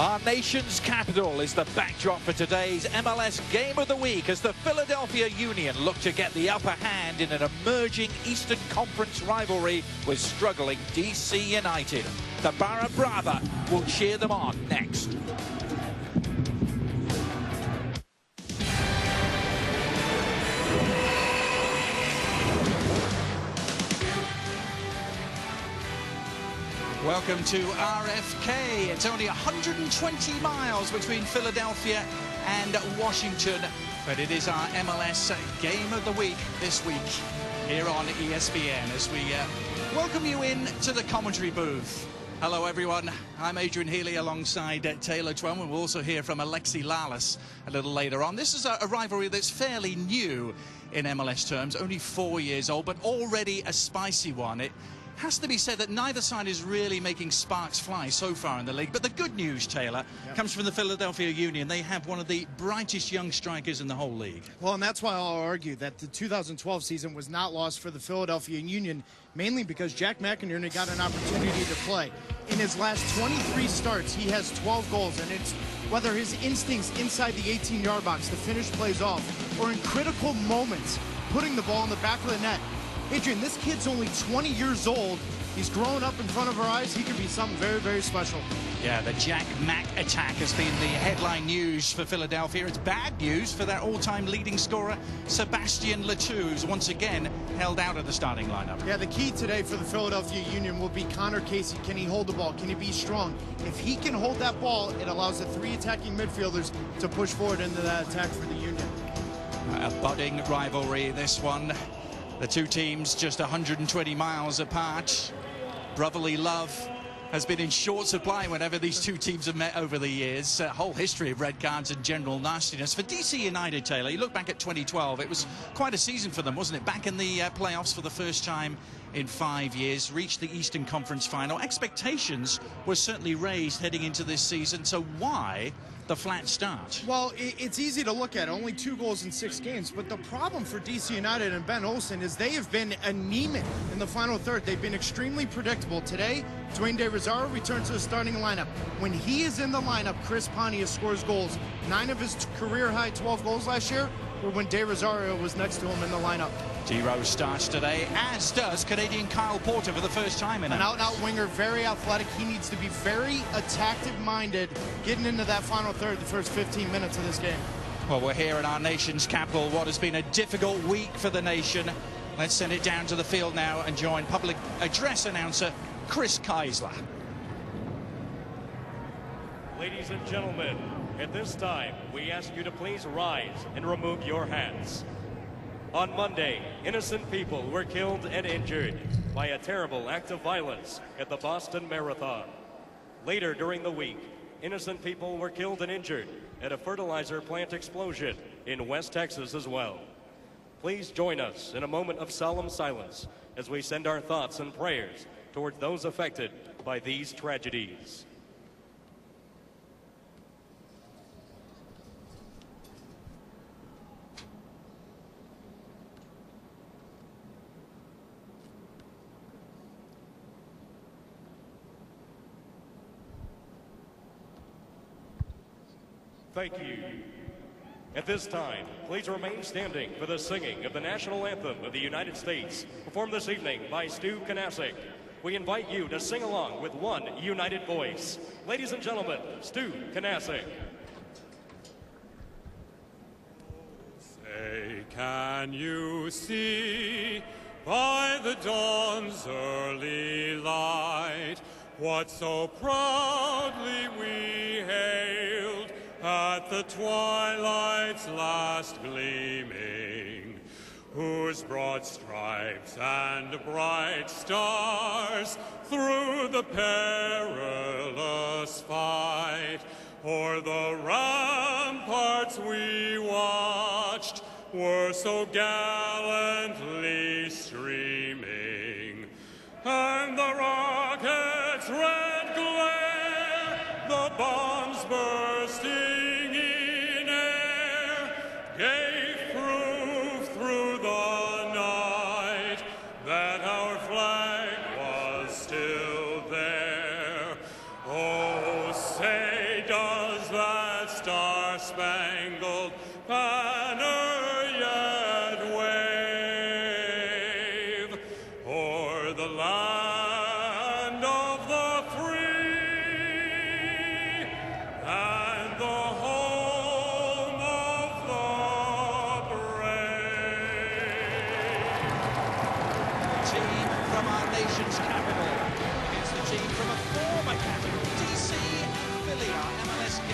Our nation's capital is the backdrop for today's MLS Game of the Week as the Philadelphia Union look to get the upper hand in an emerging Eastern Conference rivalry with struggling DC United. The Barra Brava will cheer them on next. Welcome to RFK. It's only 120 miles between Philadelphia and Washington, but it is our MLS Game of the Week this week here on ESPN as we welcome you in to the commentary booth. Hello everyone, I'm Adrian Healey alongside Taylor Twum, and we'll also hear from Alexi Lalas a little later on. This is a rivalry that's fairly new in MLS terms, only 4 years old, but already a spicy one. It has to be said that neither side is really making sparks fly so far in the league. But the good news, Taylor, comes from the Philadelphia Union. They have one of the brightest young strikers in the whole league. Well, and that's why I'll argue that the 2012 season was not lost for the Philadelphia Union, mainly because Jack McInerney got an opportunity to play. In his last 23 starts, he has 12 goals, and it's whether his instincts inside the 18-yard box to finish plays off or in critical moments, putting the ball in the back of the net. Adrian, this kid's only 20 years old. He's growing up in front of our eyes. He could be something very, very special. Yeah, the Jack Mack attack has been the headline news for Philadelphia. It's bad news for their all-time leading scorer, Sebastian Letou, who's once again held out of the starting lineup. Yeah, the key today for the Philadelphia Union will be Connor Casey. Can he hold the ball? Can he be strong? If he can hold that ball, it allows the three attacking midfielders to push forward into that attack for the Union. A budding rivalry, this one. The two teams just 120 miles apart. Brotherly love has been in short supply whenever these two teams have met over the years. A whole history of red cards and general nastiness. For DC United, Taylor, you look back at 2012, it was quite a season for them, wasn't it? Back in the playoffs for the first time in 5 years, reached the Eastern Conference final. Expectations were certainly raised heading into this season, so why the flat start? Well, it's easy to look at, only 2 goals in 6 games, but the problem for DC United and Ben Olsen is they have been anemic in the final third. They've been extremely predictable. Today, Dwayne De Rosario returns to the starting lineup. When he is in the lineup, Chris Pontius scores goals. 9 of his career-high 12 goals last year were when De Rosario was next to him in the lineup. D-Rose starts today, as does Canadian Kyle Porter for the first time in an out-and-out winger, very athletic. He needs to be very attack-minded getting into that final third, the first 15 minutes of this game. Well, we're here in our nation's capital, what has been a difficult week for the nation. Let's send it down to the field now and join public address announcer Chris Geissler. Ladies and gentlemen, at this time, we ask you to please rise and remove your hats. On Monday, innocent people were killed and injured by a terrible act of violence at the Boston Marathon. Later during the week, innocent people were killed and injured at a fertilizer plant explosion in West Texas as well. Please join us in a moment of solemn silence as we send our thoughts and prayers towards those affected by these tragedies. Thank you. At this time, please remain standing for the singing of the national anthem of the United States, performed this evening by Stu Kanasik. We invite you to sing along with one united voice. Ladies and gentlemen, Stu Kanasik. Say, can you see by the dawn's early light what so proudly we hailed at the twilight's last gleaming, whose broad stripes and bright stars through the perilous fight o'er the ramparts we watched were so gallantly streaming, and the rocket's red glare, the bombs bursting in air, gave proof through the night that our flag was still there. Oh, say, land of the free and the home of the brave. Team from our nation's capital against the team from a former capital, DC Philly, our MLS game.